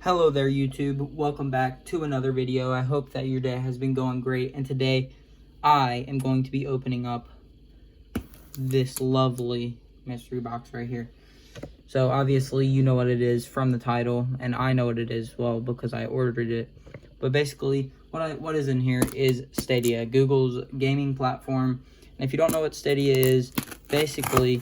Hello there YouTube, welcome back to another video. I hope that your day has been going great, and today I am going to be opening up this lovely mystery box right here. So obviously you know what it is from the title, and I know what it is well because I ordered it. But basically what is in here is Stadia, Google's gaming platform. And if you don't know what Stadia is, basically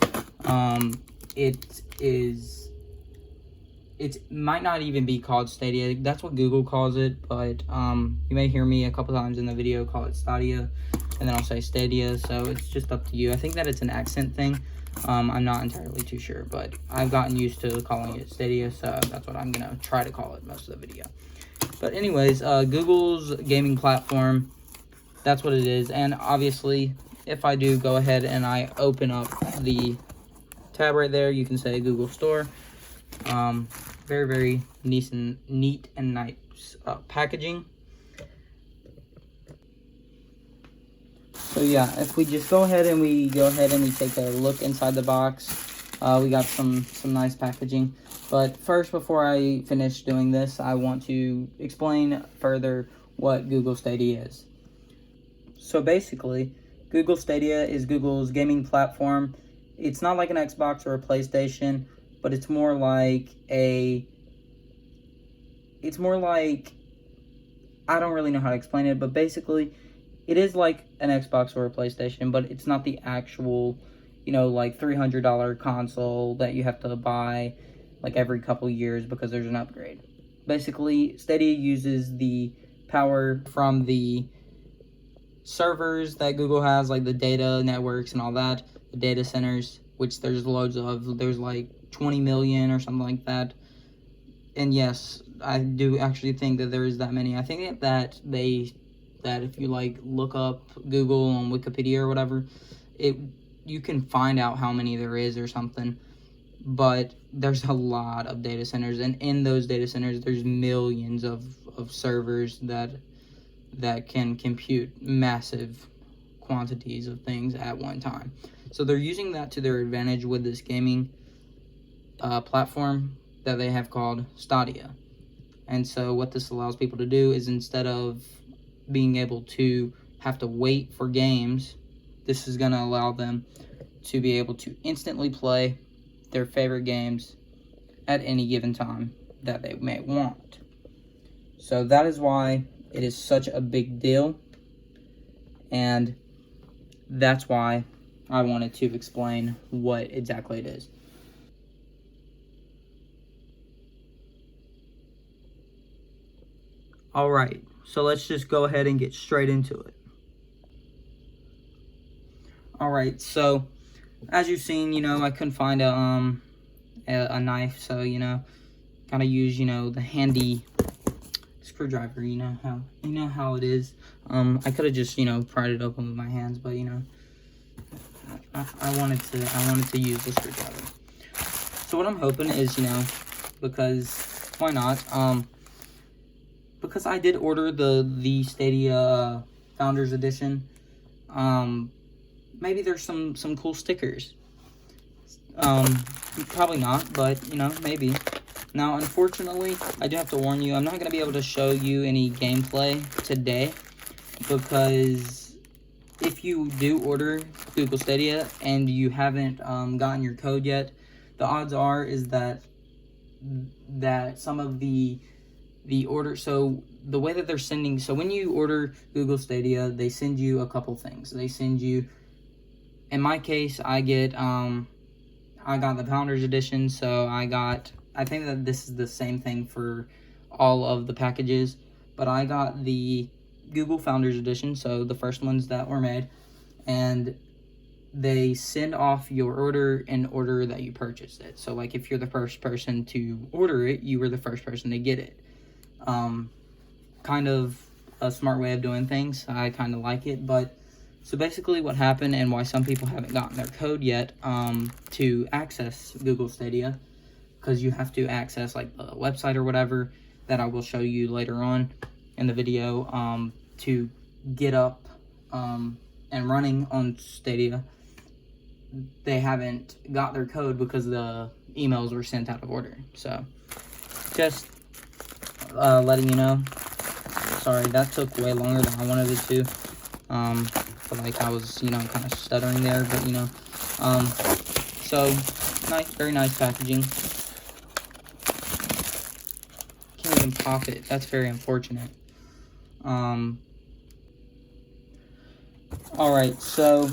it might not even be called Stadia. That's what Google calls it, but you may hear me a couple times in the video call it Stadia, and then I'll say Stadia, so it's just up to you. I think that it's an accent thing. I'm not entirely too sure, but I've gotten used to calling it Stadia, so that's what I'm gonna try to call it most of the video. But anyways, Google's gaming platform, that's what it is. And obviously, if I do go ahead and I open up the tab right there, you can say Google Store. Very neat and nice packaging. So yeah, if we just go ahead and we take a look inside the box, we got some nice packaging. But first, before I finish doing this, I want to explain further what Google Stadia is. So basically, Google Stadia is Google's gaming platform. It's not like an Xbox or a PlayStation, but it's more like I don't really know how to explain it, but basically it is like an Xbox or a PlayStation, but it's not the actual, like $300 console that you have to buy like every couple years because there's an upgrade. Basically, Stadia uses the power from the servers that Google has, like the data networks and all that, the data centers, which there's loads of. There's like 20 million or something like that. And yes, I do actually think that there is that many. I think that if you like look up Google on Wikipedia or whatever, you can find out how many there is or something. But there's a lot of data centers, and in those data centers there's millions of servers that can compute massive quantities of things at one time. So they're using that to their advantage with this gaming platform that they have called Stadia. And so what this allows people to do is, instead of being able to have to wait for games, this is going to allow them to be able to instantly play their favorite games at any given time that they may want. So that is why it is such a big deal, and that's why I wanted to explain what exactly it is. Alright, so let's just go ahead and get straight into it. Alright, so as you've seen, I couldn't find a knife, so gotta use the handy screwdriver. You know how it is. I could have just pried it open with my hands, but I wanted to use the screwdriver. So what I'm hoping is, because why not? Because I did order the Stadia Founders Edition. Maybe there's some cool stickers. Probably not, but maybe. Now, unfortunately, I do have to warn you, I'm not going to be able to show you any gameplay today, because if you do order Google Stadia and you haven't gotten your code yet, the odds are is that some of the order, so the way that they're sending, so when you order Google Stadia, they send you a couple things. They send you, in my case, I got the Founders Edition, so I think that this is the same thing for all of the packages, but I got the Google Founders Edition, so the first ones that were made, and they send off your order in order that you purchased it. So like if you're the first person to order it, you were the first person to get it. Kind of a smart way of doing things. I kind of like it. But so basically what happened, and why some people haven't gotten their code yet to access Google Stadia, because you have to access like the website or whatever that I will show you later on in the video to get up and running on Stadia. They haven't got their code because the emails were sent out of order. So just letting you know. Sorry, that took way longer than I wanted it to. But like I was, you know, kind of stuttering there, but you know. So nice, very nice packaging. Can't even pop it. That's very unfortunate. Alright, so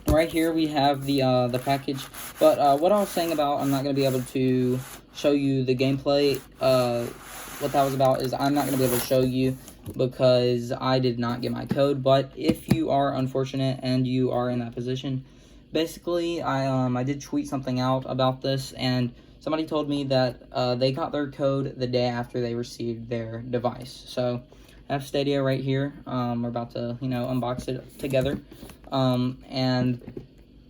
right here we have the package. But what I was saying about I'm not going to be able to show you the gameplay, what that was about is I'm not going to be able to show you because I did not get my code. But if you are unfortunate and you are in that position, basically I did tweet something out about this, and somebody told me that they got their code the day after they received their device. So I have Stadia right here. We're about to, you know, unbox it together. And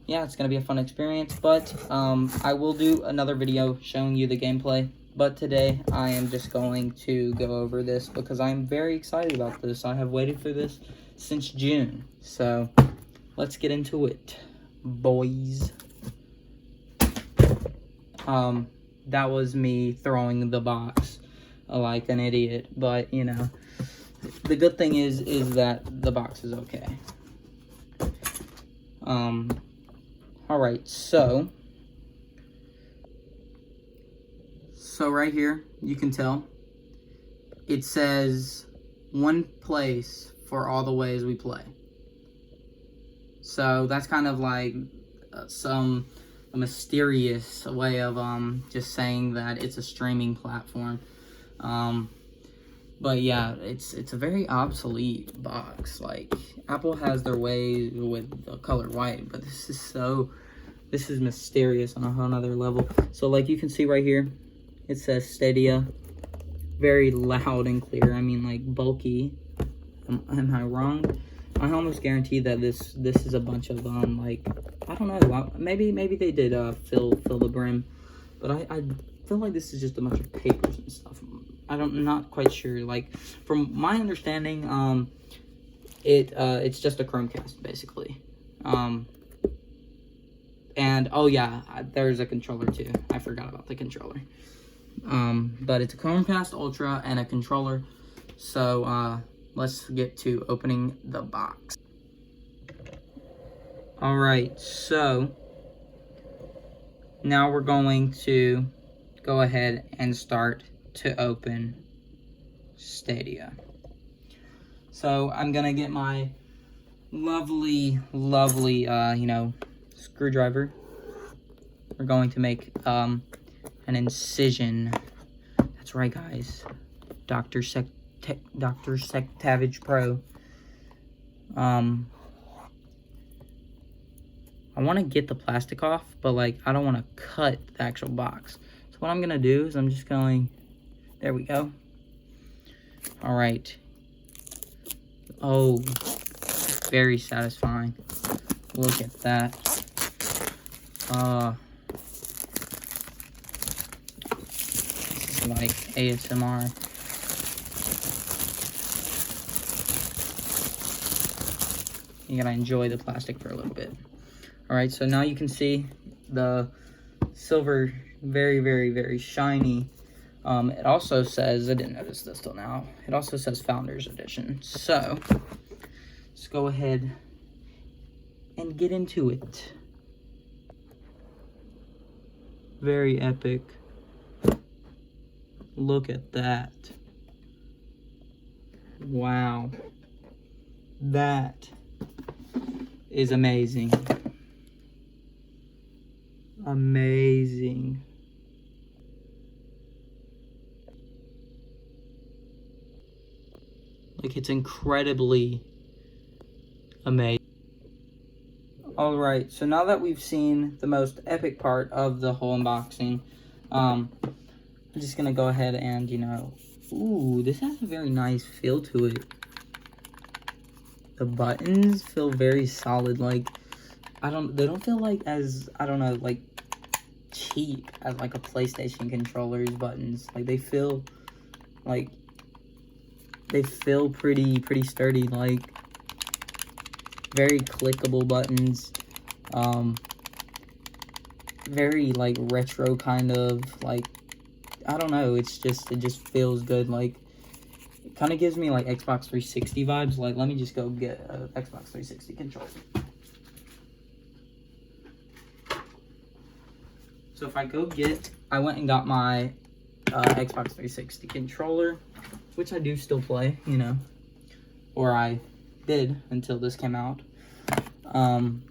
yeah, it's going to be a fun experience, but I will do another video showing you the gameplay. But today, I am just going to go over this because I'm very excited about this. I have waited for this since June. So, let's get into it, boys. That was me throwing the box like an idiot. But, you know, the good thing is that the box is okay. Alright, so right here, you can tell, it says one place for all the ways we play. So that's kind of like a mysterious way of just saying that it's a streaming platform. But yeah, it's a very obsolete box. Like, Apple has their way with the color white, but this is mysterious on a whole nother level. So like you can see right here, it says Stadia, very loud and clear. I mean, like, bulky. Am I wrong? I almost guarantee that this is a bunch of like, I don't know, maybe they did fill the brim, but I feel like this is just a bunch of papers and stuff. I'm not quite sure. Like, from my understanding, it's just a Chromecast basically. And oh yeah, there's a controller too. I forgot about the controller. But it's a Chromecast Ultra and a controller. So let's get to opening the box. Alright, so now we're going to go ahead and start to open Stadia. So I'm gonna get my lovely, you know, screwdriver. We're going to make an incision. That's right, guys. TechSavagePro. I want to get the plastic off, but like I don't want to cut the actual box. So what I'm gonna do is I'm just going. There we go. All right. Oh, very satisfying. Look at that. This is like ASMR. You gotta enjoy the plastic for a little bit. Alright, so now you can see the silver, very shiny. It also says, I didn't notice this till now, it also says Founders Edition. So, let's go ahead and get into it. Very epic. Look at that. Wow. That is amazing. Amazing. Like, it's incredibly amazing. Alright, so now that we've seen the most epic part of the whole unboxing, I'm just gonna go ahead and, you know, ooh, this has a very nice feel to it. The buttons feel very solid. Like, they don't feel like as, I don't know, like cheap as like a PlayStation controller's buttons. Like, they feel pretty sturdy. Like, very clickable buttons. Very like retro kind of, like, I don't know, it just feels good. Like, it kind of gives me like Xbox 360 vibes. Like, let me just go get an Xbox 360 controller. So if I went and got my Xbox 360 controller, which I do still play, you know, or I did until this came out. I'm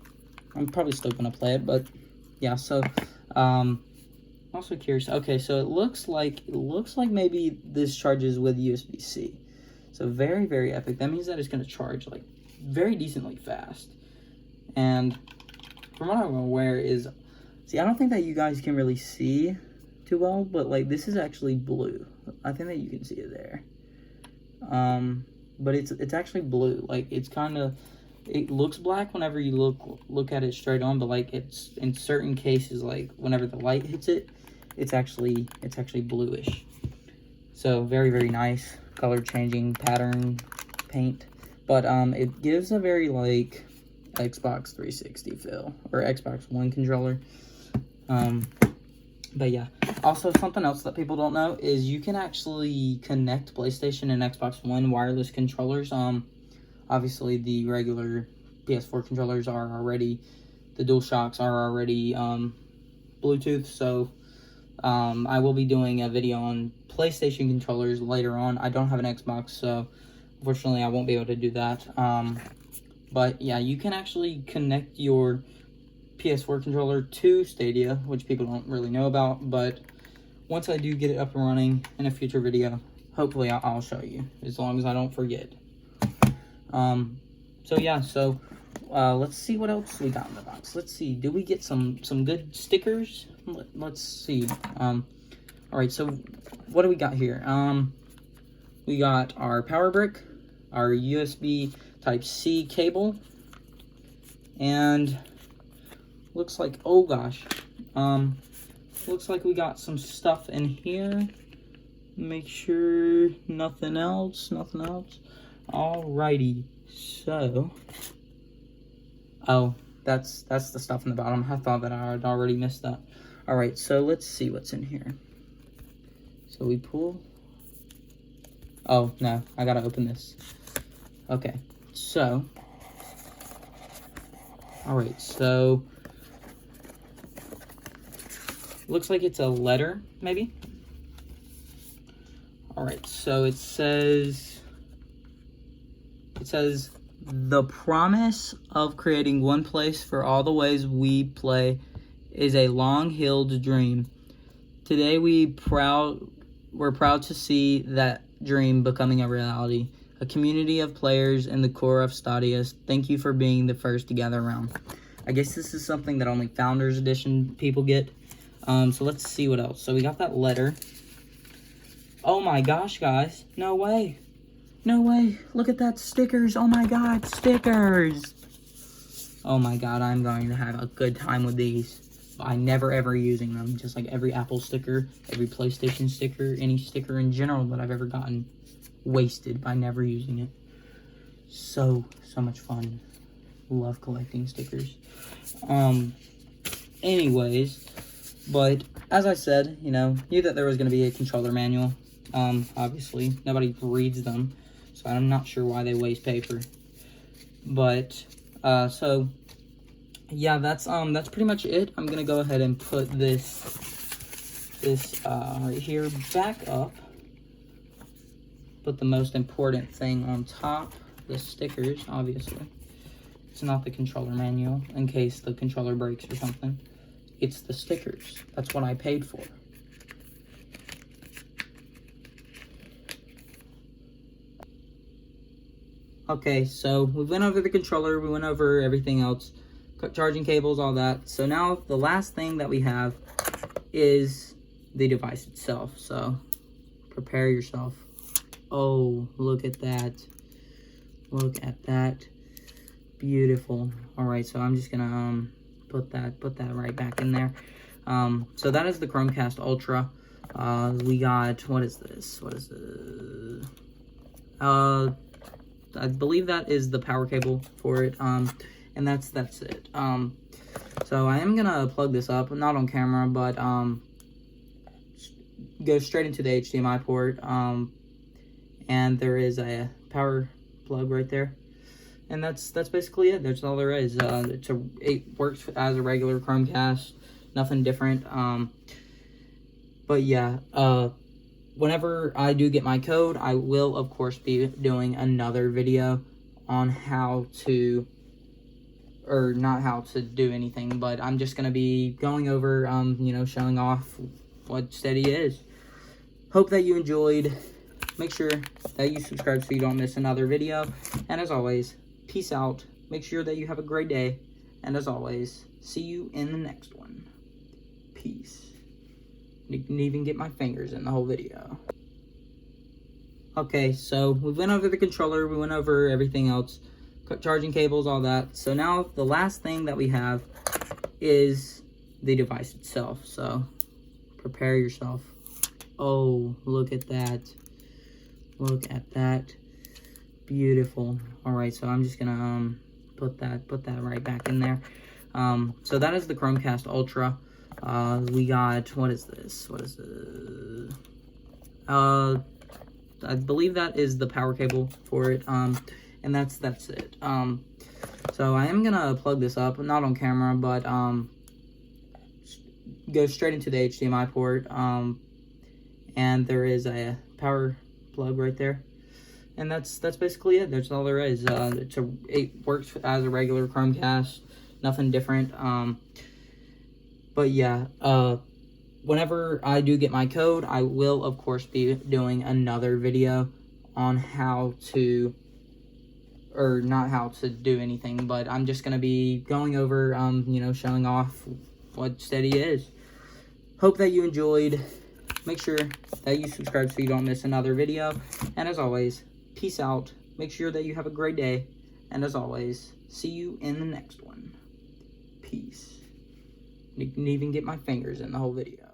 probably still gonna play it, but yeah. So I'm also curious. Okay, so it looks like maybe this charges with USB-C. So very, very epic. That means that it's gonna charge like very decently fast. And from what I'm aware is, see, I don't think that you guys can really see too well, but like this is actually blue. I think that you can see it there. But it's actually blue. Like, it's kind of, it looks black whenever you look at it straight on, but like it's in certain cases, like whenever the light hits it, it's actually bluish. So very, very nice color changing pattern paint, but it gives a very like Xbox 360 feel, or Xbox One controller. But yeah, also something else that people don't know is you can actually connect PlayStation and Xbox One wireless controllers. Obviously the regular PS4 controllers are already, the DualShocks are already Bluetooth, so I will be doing a video on PlayStation controllers later on. I don't have an Xbox, so unfortunately I won't be able to do that. But yeah, you can actually connect your PS4 controller to Stadia, which people don't really know about, but once I do get it up and running in a future video, hopefully I'll show you, as long as I don't forget. So yeah, so let's see what else we got in the box. Let's see, do we get some good stickers? Let's see. All right, so what do we got here? We got our power brick, our USB Type-C cable, and looks like, oh gosh, looks like we got some stuff in here. Make sure nothing else. Alrighty, so, oh, that's the stuff in the bottom. I thought that I had already missed that. Alright, so let's see what's in here. So we pull, oh no, I gotta open this. Okay, so, alright, so looks like it's a letter, maybe. Alright, so it says, the promise of creating one place for all the ways we play is a long-held dream. Today we're proud to see that dream becoming a reality. A community of players in the core of Stadia. Thank you for being the first to gather around. I guess this is something that only Founders Edition people get. So let's see what else. So we got that letter. Oh my gosh, guys. No way. No way. Look at that, stickers. Oh my god, stickers. Oh my god, I'm going to have a good time with these. By never ever using them. Just like every Apple sticker, every PlayStation sticker, any sticker in general that I've ever gotten, wasted by never using it. So much fun. Love collecting stickers. Anyways, but as I said, you know, knew that there was going to be a controller manual. Obviously, nobody reads them, so I'm not sure why they waste paper. But, so, yeah, that's pretty much it. I'm gonna go ahead and put this right here back up. Put the most important thing on top, the stickers, obviously. It's not the controller manual, in case the controller breaks or something. It's the stickers. That's what I paid for. Okay, so we went over the controller, we went over everything else, charging cables, all that. So now the last thing that we have is the device itself. So prepare yourself. Oh, look at that. Look at that. Beautiful. All right, so I'm just gonna put that right back in there. So that is the Chromecast Ultra. We got, what is this? I believe that is the power cable for it, and that's it. So I am gonna plug this up, not on camera, but goes straight into the HDMI port, and there is a power plug right there, and that's basically it. That's all there is. It works as a regular Chromecast, nothing different. But yeah, whenever I do get my code, I will of course be doing another video on how to, or not how to do anything, but I'm just gonna be going over, you know, showing off what Stadia is. Hope that you enjoyed. Make sure that you subscribe so you don't miss another video. And as always, peace out. Make sure that you have a great day. And as always, see you in the next one. Peace. You can even get my fingers in the whole video. Okay, so we went over the controller, we went over everything else, charging cables, all that. So now the last thing that we have is the device itself. So prepare yourself. Oh, look at that. Look at that. Beautiful. All right, so I'm just gonna put that right back in there. So that is the Chromecast Ultra. We got, what is this? I believe that is the power cable for it. And that's it. So I am gonna plug this up, not on camera, but go straight into the HDMI port. And there is a power plug right there, and that's basically it. That's all there is. It works as a regular Chromecast, nothing different. But yeah, whenever I do get my code, I will of course be doing another video on how to, or not how to do anything, but I'm just gonna be going over, you know, showing off what Stadia is. Hope that you enjoyed. Make sure that you subscribe so you don't miss another video. And as always, peace out. Make sure that you have a great day. And as always, see you in the next one. Peace. You can even get my fingers in the whole video.